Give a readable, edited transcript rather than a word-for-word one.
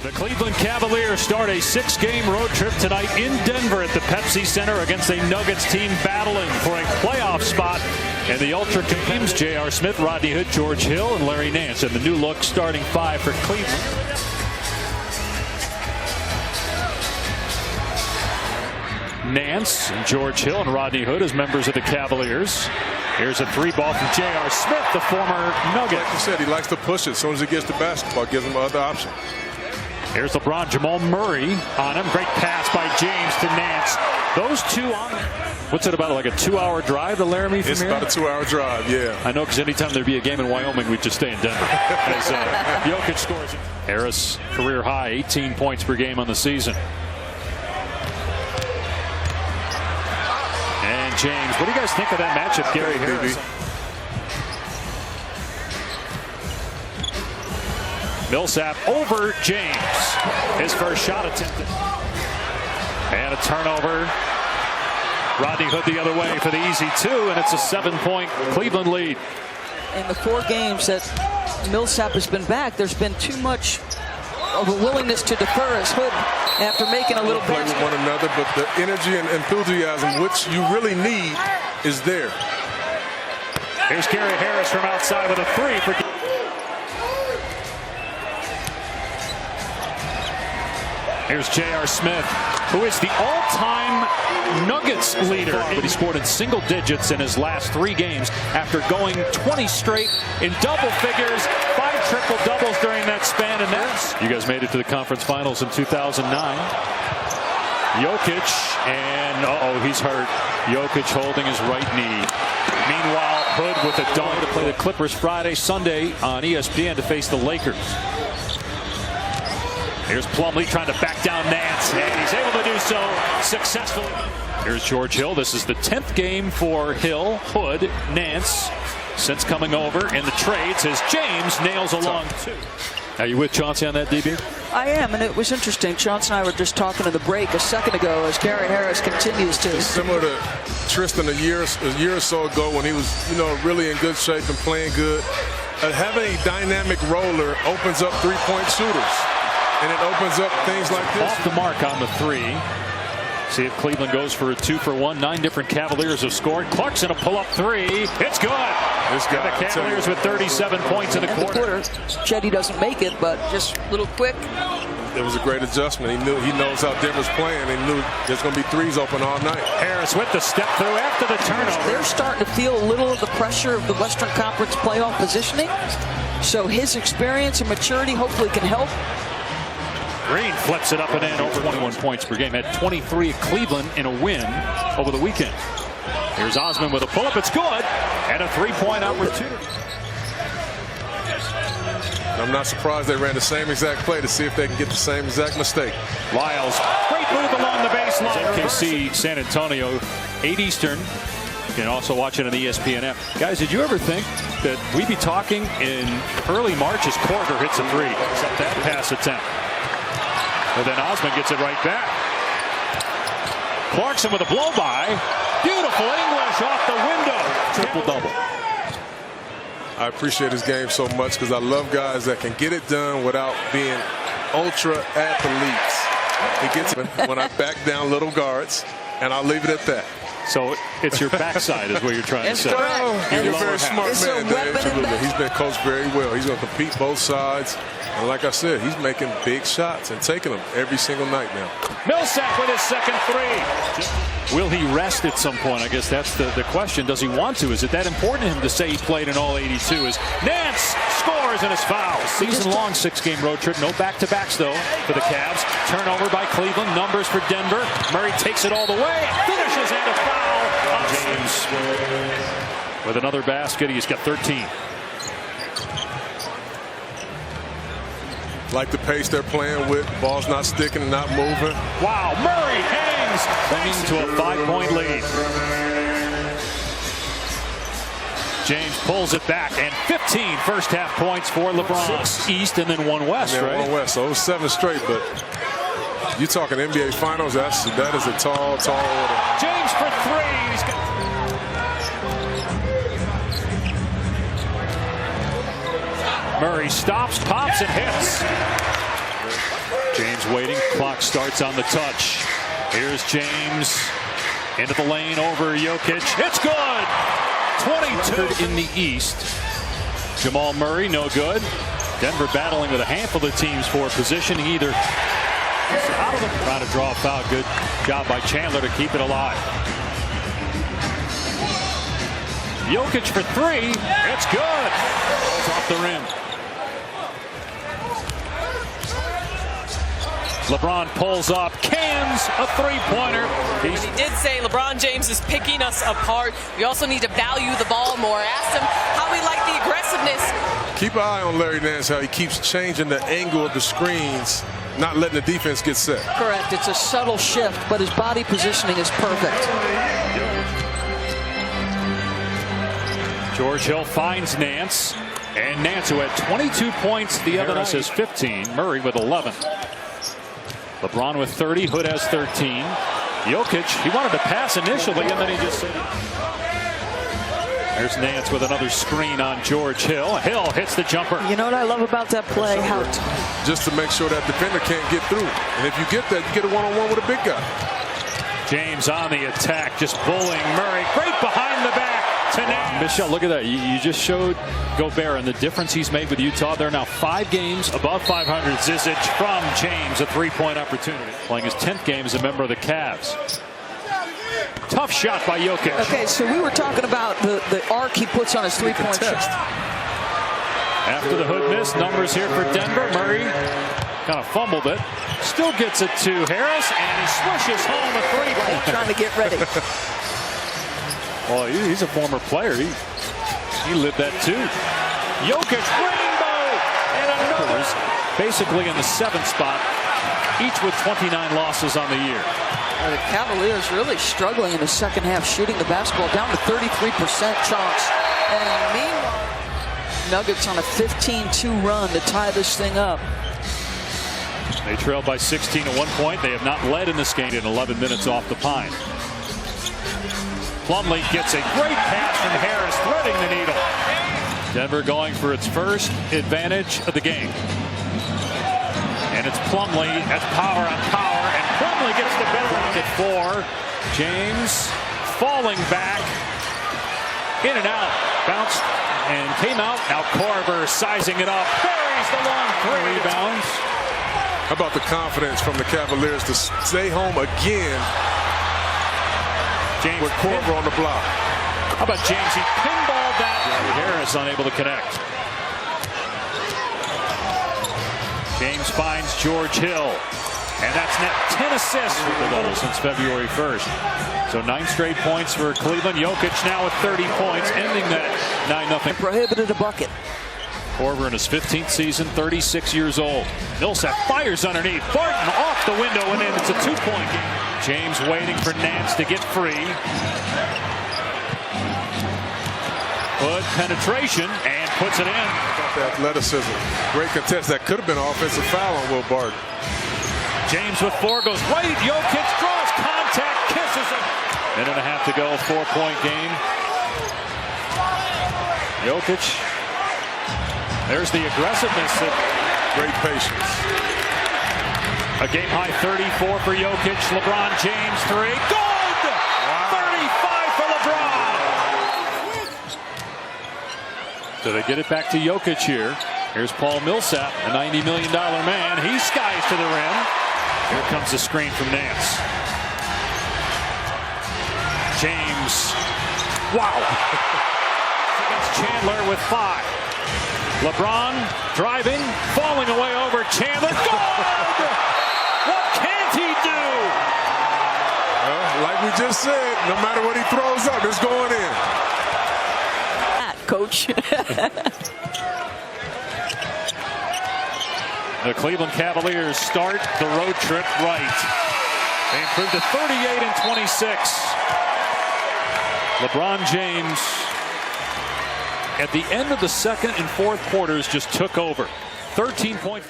The Cleveland Cavaliers start a 6-game road trip tonight in Denver at the Pepsi Center against a Nuggets team battling for a playoff spot. And the ultra teams, J.R. Smith, Rodney Hood, George Hill, and Larry Nance. And the new look starting 5 for Cleveland. Nance, and George Hill, and Rodney Hood as members of the Cavaliers. Here's a 3-ball from J.R. Smith, the former Nugget. Like you said, he likes to push it. As soon as he gets the basketball, gives him other options. Here's LeBron, Jamal Murray on him. Great pass by James to Nance. Those two on. What's it about, like a 2-hour drive to Laramie from It's here? about a 2-hour drive, yeah. I know, because anytime there'd be a game in Wyoming, we'd just stay in Denver. As Jokic scores. Harris, career high, 18 points per game on the season. And James, what do you guys think of that matchup, Gary Harris? Millsap over James. His first shot attempted. And a turnover. Rodney Hood the other way for the easy 2, and it's a 7-point Cleveland lead. In the 4 games that Millsap has been back, there's been too much of a willingness to defer as Hood after making a little play with one another, but the energy and enthusiasm which you really need is there. Here's Gary Harris from outside with a 3 for. Here's J.R. Smith, who is the all-time Nuggets leader. But he scored in single digits in his last 3 games after going 20 straight in double figures, 5 triple-doubles during that span. And that's. You guys made it to the conference finals in 2009. Jokic, and he's hurt. Jokic holding his right knee. Meanwhile, Hood with a dunk to play the Clippers Friday, Sunday on ESPN to face the Lakers. Here's Plumlee trying to back down Nance, and he's able to do so successfully. Here's George Hill. This is the 10th game for Hill, Hood, Nance since coming over in the trades as James nails along 2. Are you with Chauncey on that, DB? I am, and it was interesting. Chauncey and I were just talking in the break a second ago as Gary Harris continues to. Similar to Tristan a year or so ago when he was, really in good shape and playing good. Having a dynamic roller opens up 3-point shooters. And it opens up things like this. Off the mark on the 3. See if Cleveland goes for a 2-for-1. 9 different Cavaliers have scored. Clarkson a pull-up 3. It's good. This guy, and the Cavaliers with 37 points in the quarter. Chetty doesn't make it, but just a little quick. It was a great adjustment. He knows how Denver's playing. He knew there's going to be 3s open all night. Harris with the step through after the turnover. They're starting to feel a little of the pressure of the Western Conference playoff positioning. So his experience and maturity hopefully can help. Green flips it up and in, over 21 points per game. Had 23 at Cleveland in a win over the weekend. Here's Osman with a pull-up. It's good. And a 3-point opportunity. I'm not surprised they ran the same exact play to see if they can get the same exact mistake. Lyles, great move along the baseline. KC San Antonio, 8 Eastern. You can also watch it on ESPN app. Guys, did you ever think that we'd be talking in early March as Porter hits a 3? Except that pass attempt. But then Osman gets it right back. Clarkson with a blow-by. Beautiful English off the window. Triple-double. I appreciate his game so much because I love guys that can get it done without being ultra athletes. He gets it when I back down little guards, and I'll leave it at that. So it's your backside is what you're trying to say. You're a very smart man, Dave. Absolutely. He's been coached very well. He's going to compete both sides. And like I said, he's making big shots and taking them every single night now. Millsap with his second 3. Will he rest at some point? I guess that's the question. Does he want to? Is it that important to him to say he played in all 82? As Nance scores and is fouled. Season-long 6-game road trip. No back-to-backs, though, for the Cavs. Turnover by Cleveland. Numbers for Denver. Murray takes it all the way. Finishes and a foul on James. With another basket, he's got 13. Like the pace they're playing with. Ball's not sticking and not moving. Wow, Murray hangs, bringing to a 5-point lead. James pulls it back, and 15 first-half points for LeBron. 6 East and then 1 West, right? 1 West, so it was 7 straight, but you're talking NBA Finals, that is a tall order. James for 3. He's got Murray stops, pops, and hits. James waiting. Clock starts on the touch. Here's James into the lane over Jokic. It's good. 22 in the East. Jamal Murray no good. Denver battling with a handful of teams for positioning either. Out of the trying to draw a foul. Good job by Chandler to keep it alive. Jokic for three. It's good. Goes off the rim. LeBron pulls up, cans a three-pointer. He did say LeBron James is picking us apart. We also need to value the ball more. Asked him how he liked the aggressiveness. Keep an eye on Larry Nance, how he keeps changing the angle of the screens, not letting the defense get set. Correct. It's a subtle shift, but his body positioning is perfect. George Hill finds Nance, and Nance, who had 22 points the other night, has 15. Murray with 11. LeBron with 30. Hood has 13. Jokic, he wanted to pass initially, and then he just... There's Nance with another screen on George Hill. Hill hits the jumper. You know what I love about that play? How just to make sure that defender can't get through. And if you get that, you get a one-on-one with a big guy. James on the attack, just bullying Murray. Great behind the back to Nance. Michelle, look at that. You just showed Gobert and the difference he's made with Utah. They're now 5 games above 500. Zizic from James, a three-point opportunity. Playing his 10th game as a member of the Cavs. Tough shot by Jokic. Okay, so we were talking about the arc he puts on his three-point shot. After the Hood miss, numbers here for Denver. Murray kind of fumbled it. Still gets it to Harris, and he swishes home a three-point. Trying to get ready. Well, he's a former player. He lived that too. Jokic, rainbow, and another. Basically in the 7th spot, each with 29 losses on the year. The Cavaliers really struggling in the second half, shooting the basketball down to 33% chunks. And meanwhile, Nuggets on a 15-2 run to tie this thing up. They trail by 16 at one point. They have not led in this game in 11 minutes off the pine. Plumlee gets a great pass from Harris, threading the needle. Denver going for its first advantage of the game. And it's Plumlee. That's power on power. And Plumlee gets the better at 4. James falling back. In and out. Bounced and came out. Now Korver sizing it up. Buries the long three. Rebounds. How about the confidence from the Cavaliers to stay home again? James with Korver on the block. How about James? He pinballed that. Harris unable to connect. James finds George Hill. And that's net 10 assists for the Bulls since February 1st. So 9 straight points for Cleveland. Jokic now with 30 points, ending that 9-0. Prohibited a bucket. Korver in his 15th season, 36 years old. Millsap fires underneath. Barton off the window and in. It's a 2-point game. James waiting for Nance to get free. Hood penetration and puts it in. The athleticism. Great contest. That could have been an offensive foul on Will Barton. James with 4 goes right. Jokic draws contact, kisses it. Minute and a half to go. 4-point game. Jokic. There's the aggressiveness. Great patience. A game-high 34 for Jokic. LeBron James 3. Good! Wow. 35 for LeBron. So they get it back to Jokic here. Here's Paul Millsap, a $90 million man. He skies to the rim. Here comes the screen from Nance. James. Wow. Against Chandler with 5. LeBron driving, falling away over Chandler. Good! What can't he do? Well, like we just said, no matter what he throws up, it's going in. Coach. The Cleveland Cavaliers start the road trip right. They improved to 38 and 26. LeBron James, at the end of the second and fourth quarters, just took over. 13 points.